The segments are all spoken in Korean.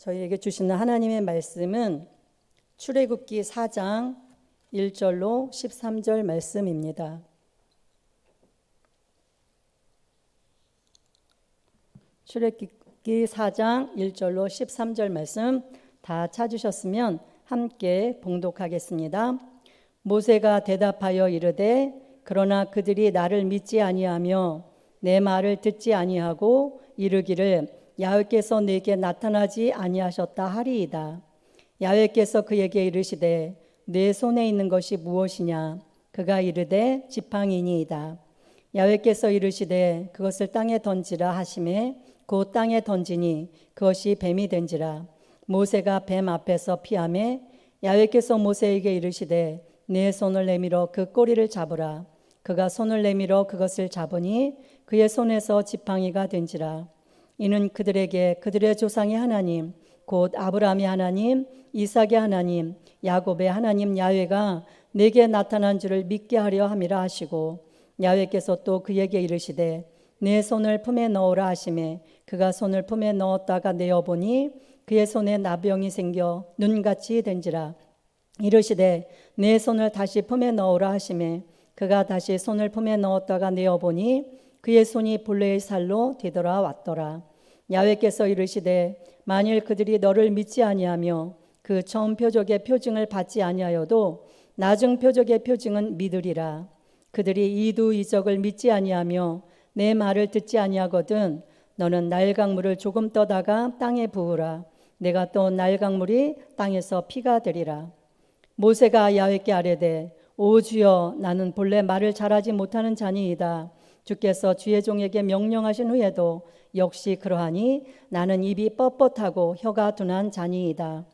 저희에게 주시는 하나님의 말씀은 출애굽기 4장 1절로 13절 말씀입니다. 출애굽기 4장 1절로 13절 말씀 다 찾으셨으면 함께 봉독하겠습니다. 모세가 대답하여 이르되 그러나 그들이 나를 믿지 아니하며 내 말을 듣지 아니하고 이르기를 야훼께서 내게 나타나지 아니하셨다 하리이다. 야훼께서 그에게 이르시되 내 손에 있는 것이 무엇이냐? 그가 이르되 지팡이니이다. 야훼께서 이르시되 그것을 땅에 던지라 하시매 곧 땅에 던지니 그것이 뱀이 된지라. 모세가 뱀 앞에서 피하매 야훼께서 모세에게 이르시되 내 손을 내밀어 그 꼬리를 잡으라. 그가 손을 내밀어 그것을 잡으니 그의 손에서 지팡이가 된지라. 이는 그들에게 그들의 조상의 하나님 곧 아브라함의 하나님 이삭의 하나님 야곱의 하나님 야훼가 내게 나타난 줄을 믿게 하려 함이라 하시고, 야훼께서 또 그에게 이르시되 내 손을 품에 넣으라 하시매 그가 손을 품에 넣었다가 내어보니 그의 손에 나병이 생겨 눈같이 된지라. 이르시되 내 손을 다시 품에 넣으라 하시매 그가 다시 손을 품에 넣었다가 내어보니 그의 손이 본래의 살로 되돌아왔더라. 야훼께서 이르시되 만일 그들이 너를 믿지 아니하며 그 처음 표적의 표징을 받지 아니하여도 나중 표적의 표징은 믿으리라. 그들이 이두 이적을 믿지 아니하며 내 말을 듣지 아니하거든 너는 날강물을 조금 떠다가 땅에 부으라. 내가 또 날강물이 땅에서 피가 되리라. 모세가 야훼께 아뢰되 오 주여 나는 본래 말을 잘하지 못하는 자니이다. 주께서 주의 종에게 명령하신 후에도 역시 그러하니 나는 입이 뻣뻣하고 혀가 둔한 자니이다.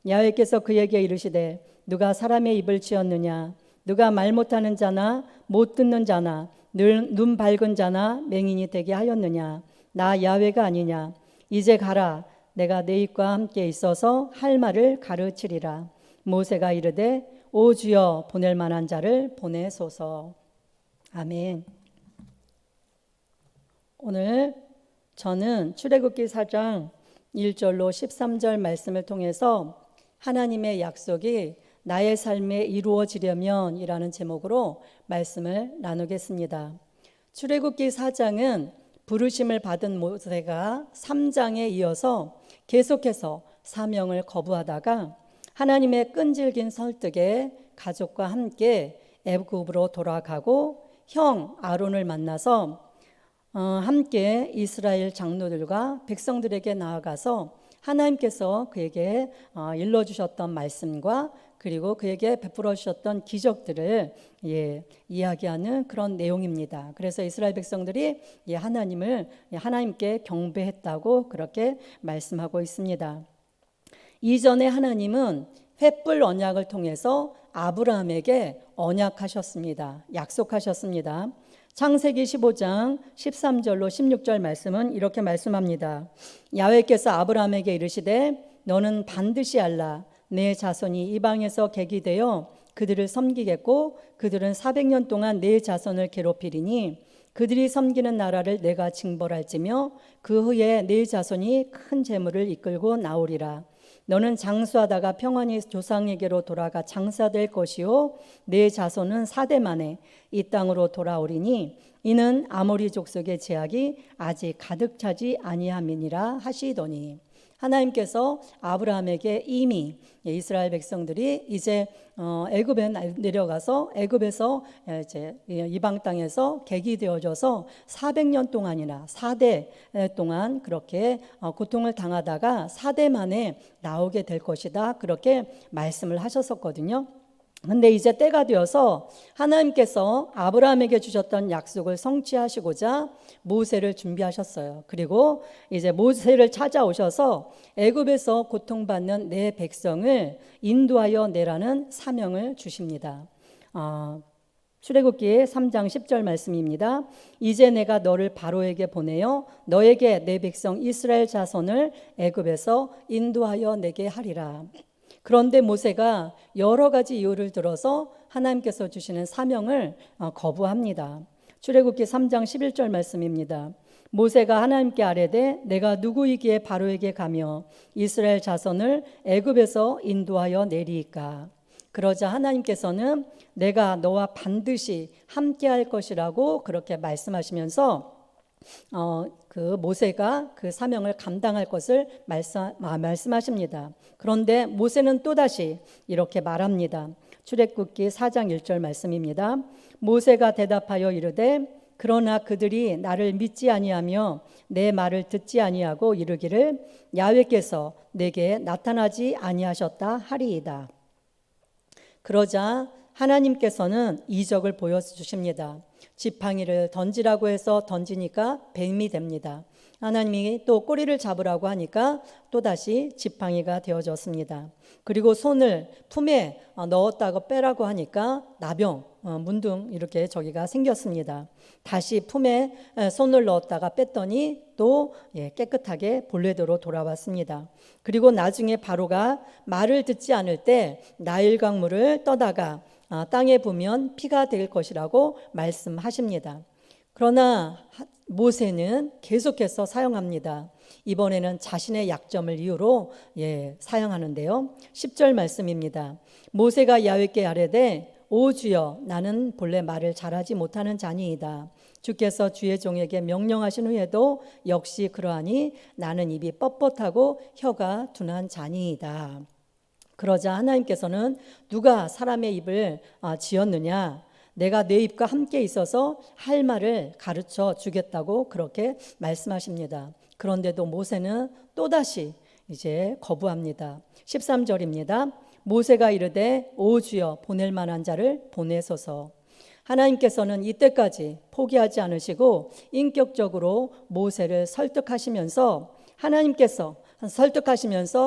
야훼께서 그에게 이르시되 누가 사람의 입을 지었느냐? 누가 말 못하는 자나 못 듣는 자나 눈 밝은 자나 맹인이 되게 하였느냐? 나 야훼가 아니냐? 이제 가라. 내가 내 입과 함께 있어서 할 말을 가르치리라. 모세가 이르되 오 주여 보낼 만한 자를 보내소서. 아멘. 오늘 저는 출애굽기 4장 1절로 13절 말씀을 통해서 하나님의 약속이 나의 삶에 이루어지려면 이라는 제목으로 말씀을 나누겠습니다. 출애굽기 4장은 부르심을 받은 모세가 3장에 이어서 계속해서 사명을 거부하다가 하나님의 끈질긴 설득에 가족과 함께 애굽으로 돌아가고 형 아론을 만나서 함께 이스라엘 장로들과 백성들에게 나아가서 하나님께서 그에게 일러주셨던 말씀과 그리고 그에게 베풀어 주셨던 기적들을 이야기하는 그런 내용입니다. 그래서 이스라엘 백성들이 하나님께 경배했다고 그렇게 말씀하고 있습니다. 이전에 하나님은 횃불 언약을 통해서 아브라함에게 언약하셨습니다. 약속하셨습니다. 창세기 15장 13절로 16절 말씀은 이렇게 말씀합니다. 야훼께서 아브라함에게 이르시되 너는 반드시 알라. 내 자손이 이방에서 객이 되어 그들을 섬기겠고 그들은 400년 동안 내 자손을 괴롭히리니 그들이 섬기는 나라를 내가 징벌할지며 그 후에 내 자손이 큰 재물을 이끌고 나오리라. 너는 장수하다가 평안히 조상에게로 돌아가 장사될 것이요 내 자손은 4대 만에 이 땅으로 돌아오리니 이는 아모리 족속의 제약이 아직 가득 차지 아니함이니라 하시더니, 하나님께서 아브라함에게 이미 이스라엘 백성들이 이제 애굽에 내려가서 애굽에서 이제 이방 땅에서 객이 되어져서 400년 동안이나 4대 동안 그렇게 고통을 당하다가 4대 만에 나오게 될 것이다 그렇게 말씀을 하셨었거든요. 근데 이제 때가 되어서 하나님께서 아브라함에게 주셨던 약속을 성취하시고자 모세를 준비하셨어요. 그리고 이제 모세를 찾아오셔서 애굽에서 고통받는 내 백성을 인도하여 내라는 사명을 주십니다. 출애굽기 3장 10절 말씀입니다. 이제 내가 너를 바로에게 보내어 너에게 내 백성 이스라엘 자손을 애굽에서 인도하여 내게 하리라. 그런데 모세가 여러 가지 이유를 들어서 하나님께서 주시는 사명을 거부합니다. 출애굽기 3장 11절 말씀입니다. 모세가 하나님께 아뢰되 내가 누구이기에 바로에게 가며 이스라엘 자손을 애굽에서 인도하여 내리이까. 그러자 하나님께서는 내가 너와 반드시 함께할 것이라고 그렇게 말씀하시면서 그 모세가 그 사명을 감당할 것을 말씀하십니다. 그런데 모세는 또다시 이렇게 말합니다. 출애굽기 4장 1절 말씀입니다. 모세가 대답하여 이르되 그러나 그들이 나를 믿지 아니하며 내 말을 듣지 아니하고 이르기를 야훼께서 내게 나타나지 아니하셨다 하리이다. 그러자 하나님께서는 이적을 보여주십니다. 지팡이를 던지라고 해서 던지니까 뱀이 됩니다. 하나님이 또 꼬리를 잡으라고 하니까 또다시 지팡이가 되어졌습니다. 그리고 손을 품에 넣었다고 빼라고 하니까 나병, 문둥 이렇게 저기가 생겼습니다. 다시 품에 손을 넣었다가 뺐더니 또 깨끗하게 본래대로 돌아왔습니다. 그리고 나중에 바로가 말을 듣지 않을 때 나일 강물을 떠다가 땅에 부으면 피가 될 것이라고 말씀하십니다. 그러나 모세는 계속해서 사용합니다. 이번에는 자신의 약점을 이유로 사용하는데요. 10절 말씀입니다. 모세가 야훼께 아뢰되 오 주여 나는 본래 말을 잘하지 못하는 자니이다. 주께서 주의 종에게 명령하신 후에도 역시 그러하니 나는 입이 뻣뻣하고 혀가 둔한 자니이다. 그러자 하나님께서는 누가 사람의 입을 지었느냐? 내가 내 입과 함께 있어서 할 말을 가르쳐 주겠다고 그렇게 말씀하십니다. 그런데도 모세는 또다시 이제 거부합니다. 13절입니다. 모세가 이르되 오 주여 보낼 만한 자를 보내소서. 하나님께서는 이때까지 포기하지 않으시고 인격적으로 모세를 설득하시면서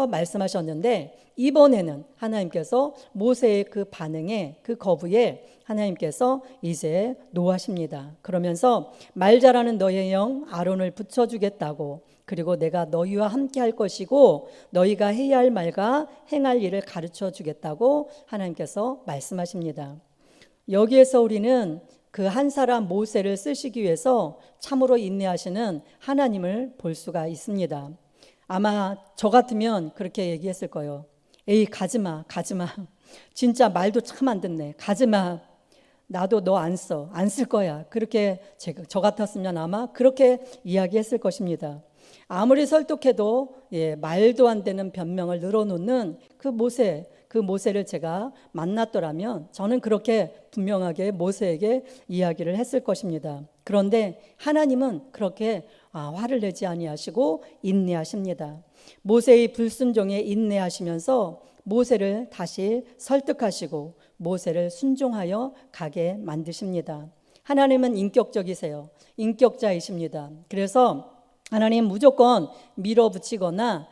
말씀하셨는데 이번에는 하나님께서 모세의 그 반응에 그 거부에 하나님께서 이제 노하십니다. 그러면서 말 잘하는 너의 형 아론을 붙여주겠다고 그리고 내가 너희와 함께 할 것이고 너희가 해야 할 말과 행할 일을 가르쳐 주겠다고 하나님께서 말씀하십니다. 여기에서 우리는 그 한 사람 모세를 쓰시기 위해서 참으로 인내하시는 하나님을 볼 수가 있습니다. 아마 저 같으면 그렇게 얘기했을 거예요. 에이 가지마 진짜 말도 참 안 듣네. 가지마. 나도 너 안 쓸 거야. 그렇게 저 같았으면 아마 그렇게 이야기했을 것입니다. 아무리 설득해도 말도 안 되는 변명을 늘어놓는 그 모세를 제가 만났더라면 저는 그렇게 분명하게 모세에게 이야기를 했을 것입니다. 그런데 하나님은 그렇게 화를 내지 아니하시고 인내하십니다. 모세의 불순종에 인내하시면서 모세를 다시 설득하시고 모세를 순종하여 가게 만드십니다. 하나님은 인격적이세요. 인격자이십니다. 그래서 하나님 무조건 밀어붙이거나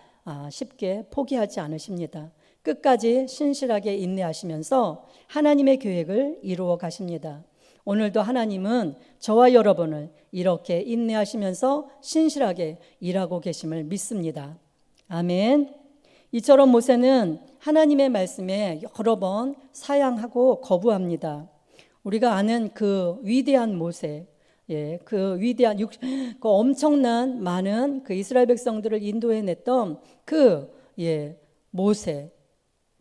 쉽게 포기하지 않으십니다. 끝까지 신실하게 인내하시면서 하나님의 계획을 이루어 가십니다. 오늘도 하나님은 저와 여러분을 이렇게 인내하시면서 신실하게 일하고 계심을 믿습니다. 아멘. 이처럼 모세는 하나님의 말씀에 여러 번 사양하고 거부합니다. 우리가 아는 그 위대한 모세, 그 위대한 그 엄청난 많은 그 이스라엘 백성들을 인도해냈던 그 모세,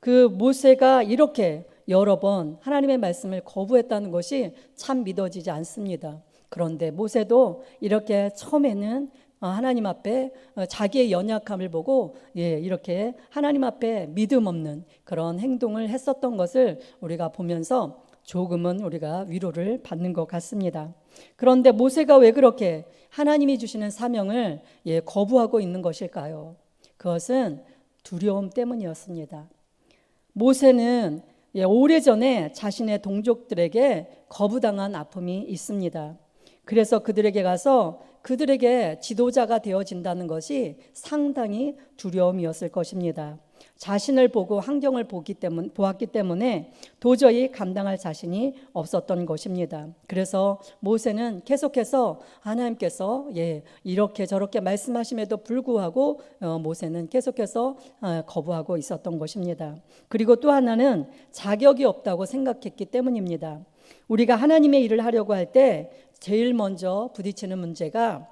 그 모세가 이렇게 여러 번 하나님의 말씀을 거부했다는 것이 참 믿어지지 않습니다. 그런데 모세도 이렇게 처음에는 하나님 앞에 자기의 연약함을 보고 이렇게 하나님 앞에 믿음 없는 그런 행동을 했었던 것을 우리가 보면서 조금은 우리가 위로를 받는 것 같습니다. 그런데 모세가 왜 그렇게 하나님이 주시는 사명을 거부하고 있는 것일까요? 그것은 두려움 때문이었습니다. 모세는 오래전에 자신의 동족들에게 거부당한 아픔이 있습니다. 그래서 그들에게 가서 그들에게 지도자가 되어진다는 것이 상당히 두려움이었을 것입니다. 자신을 보고 환경을 보았기 때문에 도저히 감당할 자신이 없었던 것입니다. 그래서 모세는 계속해서 하나님께서 이렇게 저렇게 말씀하심에도 불구하고 모세는 계속해서 거부하고 있었던 것입니다. 그리고 또 하나는 자격이 없다고 생각했기 때문입니다. 우리가 하나님의 일을 하려고 할 때 제일 먼저 부딪히는 문제가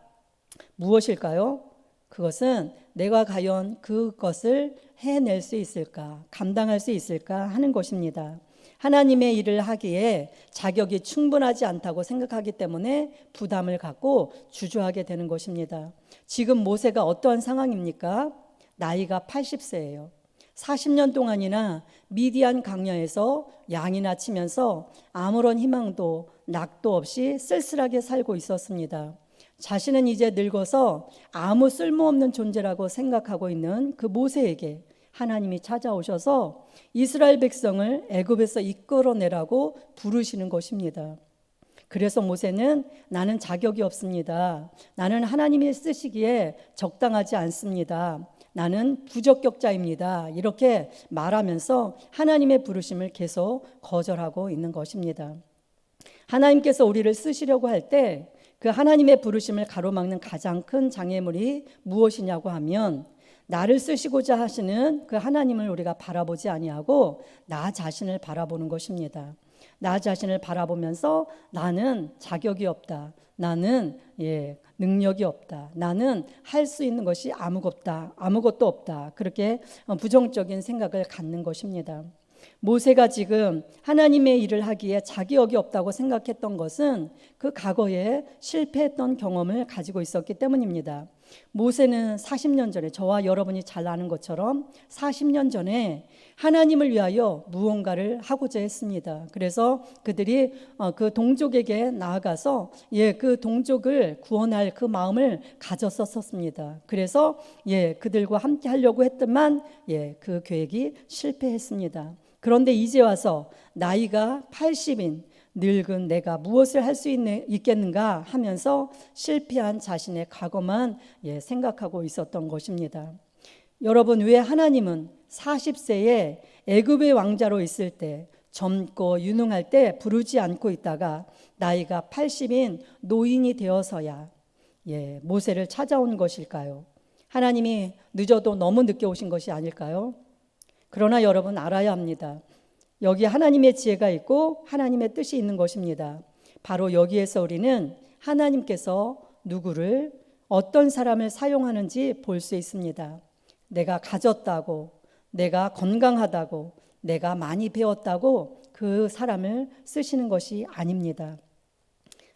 무엇일까요? 그것은 내가 과연 그것을 해낼 수 있을까, 감당할 수 있을까 하는 것입니다. 하나님의 일을 하기에 자격이 충분하지 않다고 생각하기 때문에 부담을 갖고 주저하게 되는 것입니다. 지금 모세가 어떠한 상황입니까? 나이가 80세예요. 40년 동안이나 미디안 광야에서 양이나 치면서 아무런 희망도 낙도 없이 쓸쓸하게 살고 있었습니다. 자신은 이제 늙어서 아무 쓸모없는 존재라고 생각하고 있는 그 모세에게 하나님이 찾아오셔서 이스라엘 백성을 애굽에서 이끌어내라고 부르시는 것입니다. 그래서 모세는 나는 자격이 없습니다. 나는 하나님이 쓰시기에 적당하지 않습니다. 나는 부적격자입니다. 이렇게 말하면서 하나님의 부르심을 계속 거절하고 있는 것입니다. 하나님께서 우리를 쓰시려고 할 때 그 하나님의 부르심을 가로막는 가장 큰 장애물이 무엇이냐고 하면 나를 쓰시고자 하시는 그 하나님을 우리가 바라보지 아니하고 나 자신을 바라보는 것입니다. 나 자신을 바라보면서 나는 자격이 없다. 나는 능력이 없다. 나는 할 수 있는 것이 아무것도 없다. 그렇게 부정적인 생각을 갖는 것입니다. 모세가 지금 하나님의 일을 하기에 자격이 없다고 생각했던 것은 그 과거에 실패했던 경험을 가지고 있었기 때문입니다. 모세는 40년 전에, 저와 여러분이 잘 아는 것처럼 40년 전에 하나님을 위하여 무언가를 하고자 했습니다. 그래서 그들이 그 동족에게 나아가서 그 동족을 구원할 그 마음을 가졌었습니다. 그래서 그들과 함께 하려고 했더만 그 계획이 실패했습니다. 그런데 이제 와서 나이가 80인 늙은 내가 무엇을 할 수 있겠는가 하면서 실패한 자신의 과거만 생각하고 있었던 것입니다. 여러분, 왜 하나님은 40세에 애굽의 왕자로 있을 때 젊고 유능할 때 부르지 않고 있다가 나이가 80인 노인이 되어서야 모세를 찾아온 것일까요? 하나님이 늦어도 너무 늦게 오신 것이 아닐까요? 그러나 여러분 알아야 합니다. 여기 하나님의 지혜가 있고 하나님의 뜻이 있는 것입니다. 바로 여기에서 우리는 하나님께서 누구를 어떤 사람을 사용하는지 볼 수 있습니다. 내가 가졌다고, 내가 건강하다고, 내가 많이 배웠다고 그 사람을 쓰시는 것이 아닙니다.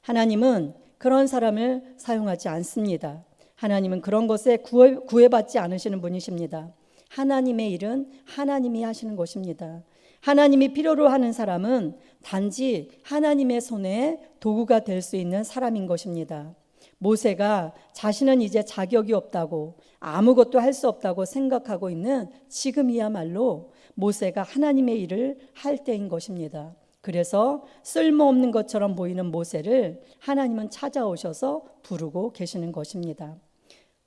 하나님은 그런 사람을 사용하지 않습니다. 하나님은 그런 것에 구애받지 않으시는 분이십니다. 하나님의 일은 하나님이 하시는 것입니다. 하나님이 필요로 하는 사람은 단지 하나님의 손에 도구가 될 수 있는 사람인 것입니다. 모세가 자신은 이제 자격이 없다고, 아무것도 할 수 없다고 생각하고 있는 지금이야말로 모세가 하나님의 일을 할 때인 것입니다. 그래서 쓸모없는 것처럼 보이는 모세를 하나님은 찾아오셔서 부르고 계시는 것입니다.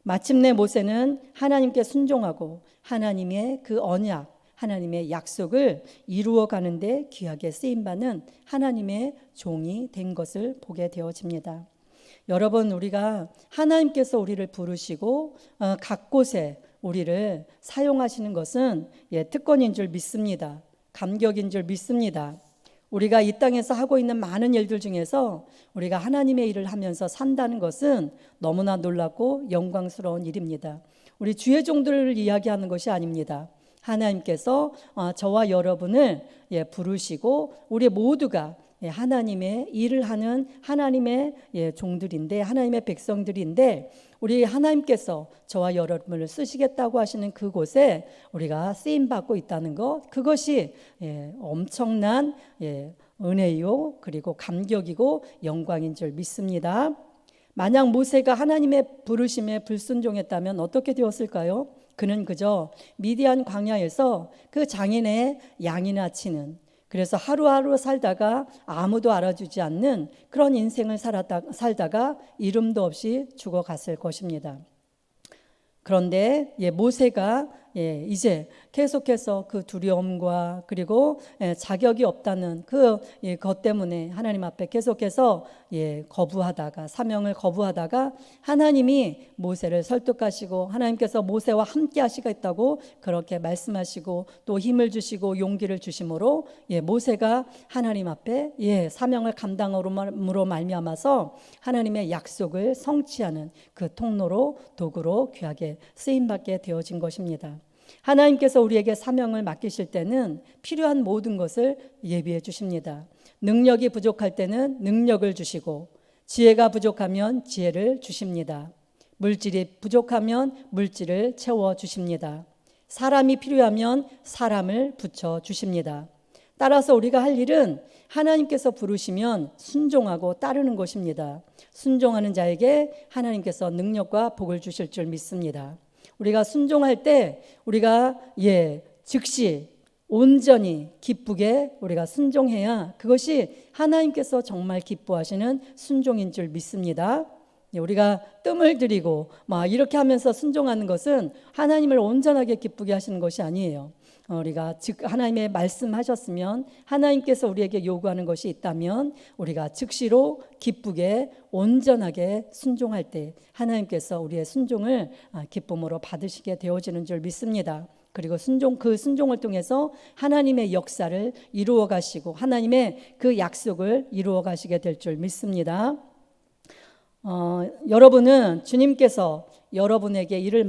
마침내 모세는 하나님께 순종하고 하나님의 그 언약, 하나님의 약속을 이루어 가는데 귀하게 쓰임받는 하나님의 종이 된 것을 보게 되어집니다. 여러분, 우리가 하나님께서 우리를 부르시고 각 곳에 우리를 사용하시는 것은 특권인 줄 믿습니다. 감격인 줄 믿습니다. 우리가 이 땅에서 하고 있는 많은 일들 중에서 우리가 하나님의 일을 하면서 산다는 것은 너무나 놀랍고 영광스러운 일입니다. 우리 주의 종들을 이야기하는 것이 아닙니다. 하나님께서 저와 여러분을 부르시고 우리 모두가 하나님의 일을 하는 하나님의 종들인데, 하나님의 백성들인데, 우리 하나님께서 저와 여러분을 쓰시겠다고 하시는 그곳에 우리가 쓰임받고 있다는 것, 그것이 엄청난 은혜요, 그리고 감격이고 영광인 줄 믿습니다. 만약 모세가 하나님의 부르심에 불순종했다면 어떻게 되었을까요? 그는 그저 미디안 광야에서 그 장인의 양이나 치는, 그래서 하루하루 살다가 아무도 알아주지 않는 그런 인생을 살다가 이름도 없이 죽어갔을 것입니다. 그런데 모세가 이제 계속해서 그 두려움과 그리고 자격이 없다는 것 때문에 하나님 앞에 계속해서 거부하다가, 사명을 거부하다가 하나님이 모세를 설득하시고 하나님께서 모세와 함께 하시겠다고 그렇게 말씀하시고 또 힘을 주시고 용기를 주심으로 모세가 하나님 앞에 사명을 감당함으로 말미암아서 하나님의 약속을 성취하는 그 통로로, 도구로 귀하게 쓰임받게 되어진 것입니다. 하나님께서 우리에게 사명을 맡기실 때는 필요한 모든 것을 예비해 주십니다. 능력이 부족할 때는 능력을 주시고, 지혜가 부족하면 지혜를 주십니다. 물질이 부족하면 물질을 채워 주십니다. 사람이 필요하면 사람을 붙여 주십니다. 따라서 우리가 할 일은 하나님께서 부르시면 순종하고 따르는 것입니다. 순종하는 자에게 하나님께서 능력과 복을 주실 줄 믿습니다. 우리가 순종할 때 우리가 즉시 온전히 기쁘게 우리가 순종해야 그것이 하나님께서 정말 기뻐하시는 순종인 줄 믿습니다. 우리가 뜸을 들이고 이렇게 하면서 순종하는 것은 하나님을 온전하게 기쁘게 하시는 것이 아니에요. 우리가 하나님의 말씀하셨으면, 하나님께서 우리에게 요구하는 것이 있다면 우리가 즉시로 기쁘게 온전하게 순종할 때 하나님께서 우리의 순종을 기쁨으로 받으시게 되어지는 줄 믿습니다. 그리고 그 순종을 통해서 하나님의 역사를 이루어 가시고 하나님의 그 약속을 이루어 가시게 될 줄 믿습니다. 여러분은 주님께서 여러분에게 일을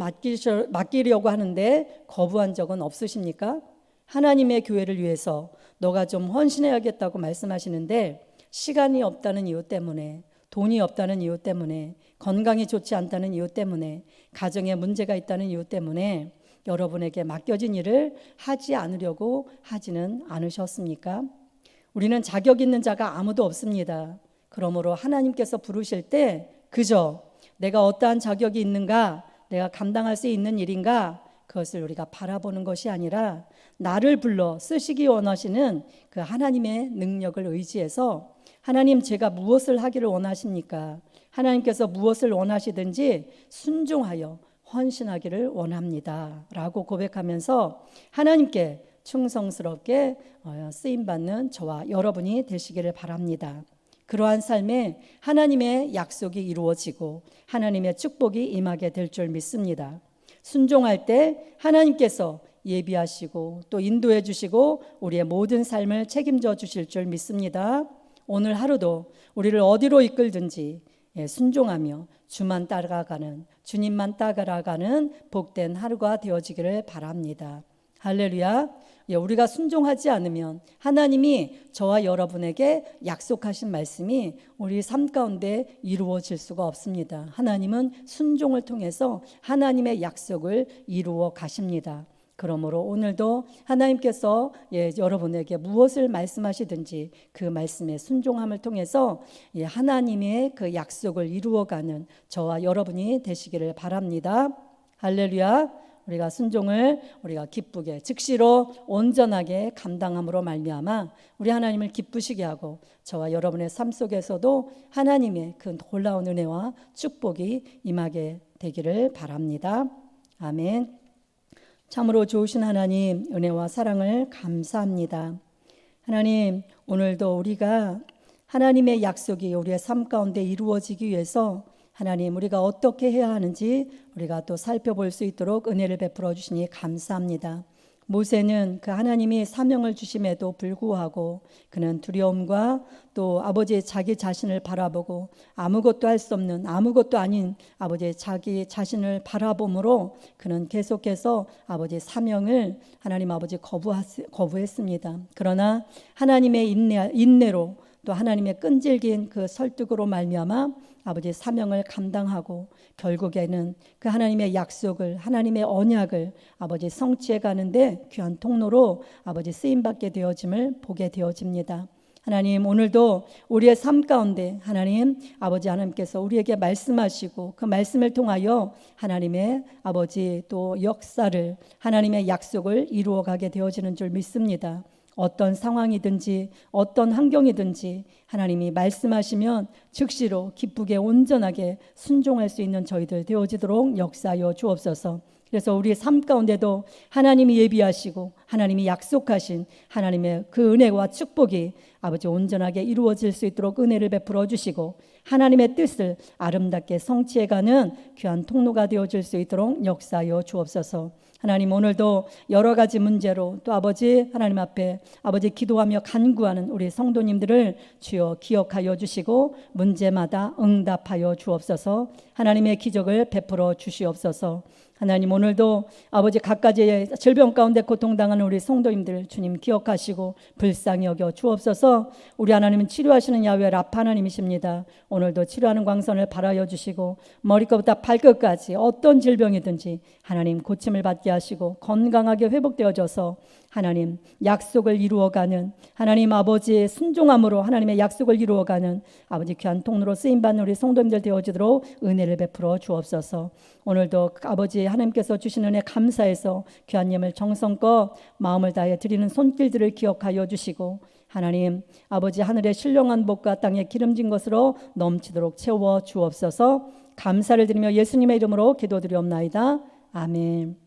맡기려고 하는데 거부한 적은 없으십니까? 하나님의 교회를 위해서 너가 좀 헌신해야겠다고 말씀하시는데 시간이 없다는 이유 때문에, 돈이 없다는 이유 때문에, 건강이 좋지 않다는 이유 때문에, 가정에 문제가 있다는 이유 때문에 여러분에게 맡겨진 일을 하지 않으려고 하지는 않으셨습니까? 우리는 자격 있는 자가 아무도 없습니다. 그러므로 하나님께서 부르실 때 그저 내가 어떠한 자격이 있는가, 내가 감당할 수 있는 일인가, 그것을 우리가 바라보는 것이 아니라 나를 불러 쓰시기 원하시는 그 하나님의 능력을 의지해서 하나님, 제가 무엇을 하기를 원하십니까? 하나님께서 무엇을 원하시든지 순종하여 헌신하기를 원합니다 라고 고백하면서 하나님께 충성스럽게 쓰임받는 저와 여러분이 되시기를 바랍니다. 그러한 삶에 하나님의 약속이 이루어지고 하나님의 축복이 임하게 될 줄 믿습니다. 순종할 때 하나님께서 예비하시고 또 인도해 주시고 우리의 모든 삶을 책임져 주실 줄 믿습니다. 오늘 하루도 우리를 어디로 이끌든지 순종하며 주만 따라가는, 주님만 따라가는 복된 하루가 되어지기를 바랍니다. 할렐루야. 우리가 순종하지 않으면 하나님이 저와 여러분에게 약속하신 말씀이 우리 삶 가운데 이루어질 수가 없습니다. 하나님은 순종을 통해서 하나님의 약속을 이루어 가십니다. 그러므로 오늘도 하나님께서 여러분에게 무엇을 말씀하시든지 그 말씀의 순종함을 통해서 하나님의 그 약속을 이루어가는 저와 여러분이 되시기를 바랍니다. 할렐루야. 우리가 순종을 우리가 기쁘게 즉시로 온전하게 감당함으로 말미암아 우리 하나님을 기쁘시게 하고 저와 여러분의 삶 속에서도 하나님의 그 놀라운 은혜와 축복이 임하게 되기를 바랍니다. 아멘. 참으로 좋으신 하나님, 은혜와 사랑을 감사합니다. 하나님, 오늘도 우리가 하나님의 약속이 우리의 삶 가운데 이루어지기 위해서 하나님, 우리가 어떻게 해야 하는지 우리가 또 살펴볼 수 있도록 은혜를 베풀어 주시니 감사합니다. 모세는 그 하나님이 사명을 주심에도 불구하고 그는 두려움과 또 아버지의 자기 자신을 바라보고 아무것도 할 수 없는, 아무것도 아닌 아버지의 자기 자신을 바라봄으로 그는 계속해서 아버지의 사명을 하나님 아버지 거부했습니다. 그러나 하나님의 인내로 또 하나님의 끈질긴 그 설득으로 말미암아 아버지의 사명을 감당하고 결국에는 그 하나님의 약속을, 하나님의 언약을 아버지 성취해 가는데 귀한 통로로 아버지 쓰임받게 되어짐을 보게 되어집니다. 하나님, 오늘도 우리의 삶 가운데 하나님 아버지 하나님께서 우리에게 말씀하시고 그 말씀을 통하여 하나님의 아버지 또 역사를, 하나님의 약속을 이루어 가게 되어지는 줄 믿습니다. 어떤 상황이든지 어떤 환경이든지 하나님이 말씀하시면 즉시로 기쁘게 온전하게 순종할 수 있는 저희들 되어지도록 역사하여 주옵소서. 그래서 우리의 삶 가운데도 하나님이 예비하시고 하나님이 약속하신 하나님의 그 은혜와 축복이 아버지 온전하게 이루어질 수 있도록 은혜를 베풀어 주시고 하나님의 뜻을 아름답게 성취해가는 귀한 통로가 되어질 수 있도록 역사하여 주옵소서. 하나님, 오늘도 여러 가지 문제로 또 아버지 하나님 앞에 아버지 기도하며 간구하는 우리 성도님들을 주여 기억하여 주시고 문제마다 응답하여 주옵소서. 하나님의 기적을 베풀어 주시옵소서. 하나님, 오늘도 아버지 각가지의 질병 가운데 고통당하는 우리 성도님들 주님 기억하시고 불쌍히 여겨 주옵소서. 우리 하나님은 치료하시는 야훼 라파 하나님이십니다. 오늘도 치료하는 광선을 발하여 주시고 머리끝부터 발끝까지 어떤 질병이든지 하나님 고침을 받게 하시고 건강하게 회복되어져서 하나님 약속을 이루어가는 하나님 아버지의 순종함으로 하나님의 약속을 이루어가는 아버지 귀한 통로로 쓰임받는 우리 성도님들 되어지도록 은혜를 베풀어 주옵소서. 오늘도 아버지 하나님께서 주신 은혜 감사해서 귀한 예물 정성껏 마음을 다해 드리는 손길들을 기억하여 주시고 하나님 아버지 하늘의 신령한 복과 땅에 기름진 것으로 넘치도록 채워 주옵소서. 감사를 드리며 예수님의 이름으로 기도드리옵나이다. 아멘.